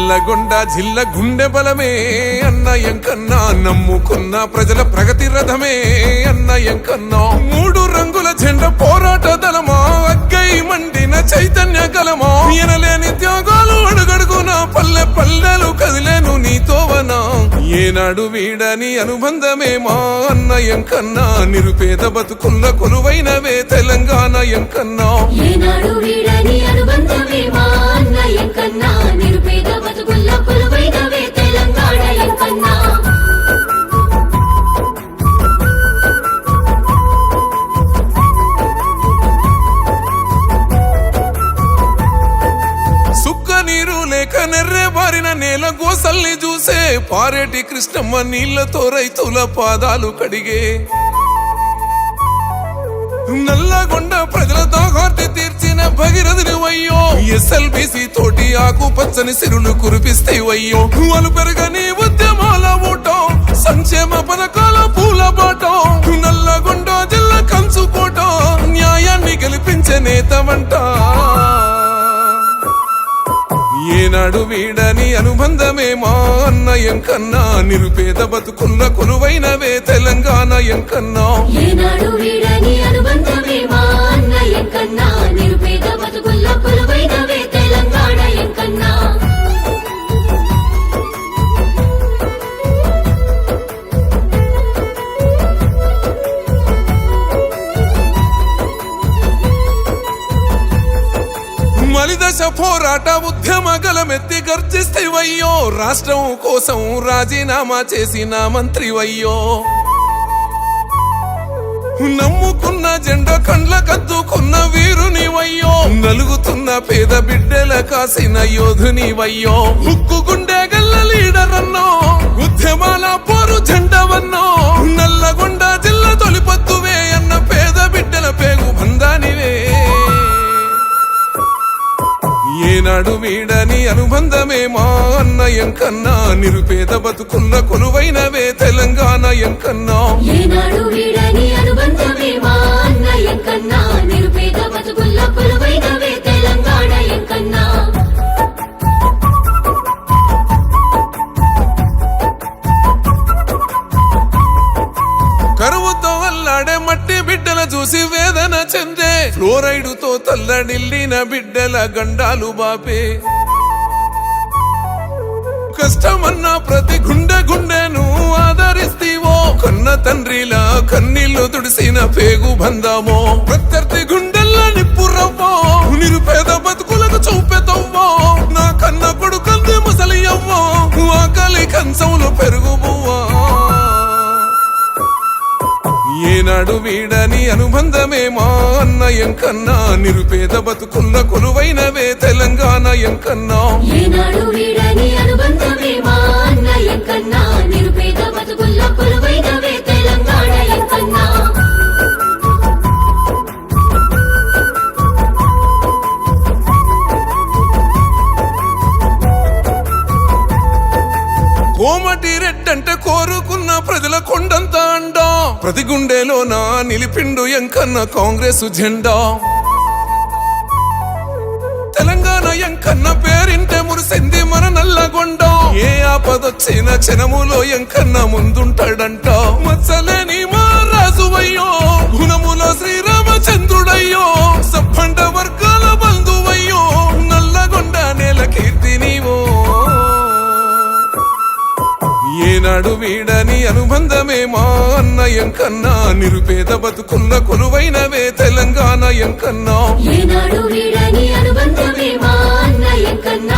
నల్లగొండ జిల్లా గుండె బలమే అన్న ఎంకన్నా, నమ్ముకున్న ప్రజల ప్రగతి రథమే అన్న ఎంకన్నా. మూడు రంగుల జెండా పోరాట దళమా, అగ్గై మండిన చైతన్య కలమా. ఎనలేని త్యాగాలు అడుగడుగున పల్లె పల్లెలు కదిలేను నీతోవనా. ఏనాడు వీడని అనుబంధమే మా అన్న ఎంకన్నా, నిరుపేద బతుకుల్ల కొలువైనవే తెలంగాణ ఎంకన్నా. ఏనాడు వీడని అనుబంధమే మా అన్న ఎంకన్నా, నిరుపేద బతుకుల్ల కొలువైనవే తెలంగాణ ఎంకన్నా. సుక్క నీరు లేక నెర్రే బారిన నేల గోసల్ని చూసే పారేటి కృష్ణమ్మ నీళ్లతో రైతుల పాదాలు కడిగే. నల్లగొండ ప్రజల దాహార్తి తీర్చిన భగీరథుని వయ్యో, ఎస్ఎల్బిసి తోటి ఆకు పచ్చని సిరులు కురిపిస్తే వయ్యో. అలు పెరగని ఉద్యమాల ఊటం, సంక్షేమ పథకాల పూల బాటం. నల్లగొండ జిల్లా కంచుకోట, న్యాయాన్ని గెలిపించే నేతమంట. ఏనాడు వీడని అనుబంధమే మా అన్న ఎంకన్నా, నిరుపేద బతుకుల్ల కొలువైనవే తెలంగాణ ఎంకన్నా. ఏనాడు వీడని అనుబంధమే మా అన్న ఎంకన్నా, నిరుపేద బతుకుల్ల కొలువైనవే తెలంగాణ ఎంకన్నా. మలిదశ పోరాట ఉద్యమ గలమెత్తి గర్జిస్తేవయ్యో, రాష్ట్రం కోసం రాజీనామా చేసిన మంత్రివయ్యో. నమ్ముకున్న జెండా కండ్ల కద్దుకున్న వీరునివయ్యో, నలుగుతున్న పేద బిడ్డల కాసిన యోధునివయ్యో. ఉక్కు గుండె గల్ల లీడర్ అన్నో, ఉద్యమాల పోరు జెండవన్నో. నల్లగొండ జిల్లా తొలిపొత్తువే అన్న పేద బిడ్డల పేగు బంధానివే. ఏనాడు వీడని అనుబంధమే మా అన్న ఎంకన్నా, నిరుపేద బతుకుల్ల కొలువైనవే తెలంగాణ ఎంకన్నా. ఏనాడు వీడని అనుబంధమే మా అన్న ఎంకన్నా, నిరుపేద బతుకుల్ల కొలువైనవే తెలంగాణ ఎంకన్నా. కరువుతో అల్లాడే మట్టి బిడ్డల చూసి వేదన చెందే, ఫ్లోరైడుతో తల్లడిల్లిన బిడ్డల గండాలు బాపే. కష్టమన్న ప్రతి గుండె గుండెను ఆదరిస్తీవో, కన్న తండ్రిలా కన్నీళ్లు తుడిసిన పేగు బందామో. ప్రత్యర్థి గుండెల్ల నిప్పురవ్వో, నిరుపేద బతుకులకు చూపెతవ్వో. నా కన్న కొడుకంది ముసలి అవ్వో, ఆకలి కంచంలో పెరుగుబువ్వా. ఏనాడు వీడని అనుబంధమే మా అన్న ఎంకన్నా, నిరుపేద బతుకుల్ల కొలువైనవే తెలంగాణ ఎంకన్నా. ఏనాడు వీడని అనుబంధమే మా అన్న ఎంకన్నా, నిరుపేద బతుకుల్ల కొలువైనవే తెలంగాణ ఎంకన్నా. కోమటి రెడ్డంటే కోరుకున్న ప్రజల కొండంత అండా, ప్రతి గుండెలో నా నిలిపిండు ఎంకన్న కాంగ్రెస్ జెండా. తెలంగాణ ఎంకన్న పేరింటే మురిసింది మన నల్లగొండ. ఏ ఆపదొచ్చిన క్షణములో ఎంకన్న ముందుంటాడంట. మచ్చలేని మా రాజువయ్యో, గుణములో శ్రీరామచంద్రుడయ్యో. సబ్బండ వర్గాల బంధువయ్యో, నల్లగొండ నేల కీర్తి నీవో. ఏనాడు వీడని అనుబంధమే మా అన్న ఎంకన్నా, నిరుపేద బతుకుల్ల కొలువైనవే తెలంగాణ ఎంకన్నా. ఏనాడు వీడని అనుబంధమే మా అన్న ఎంకన్నా,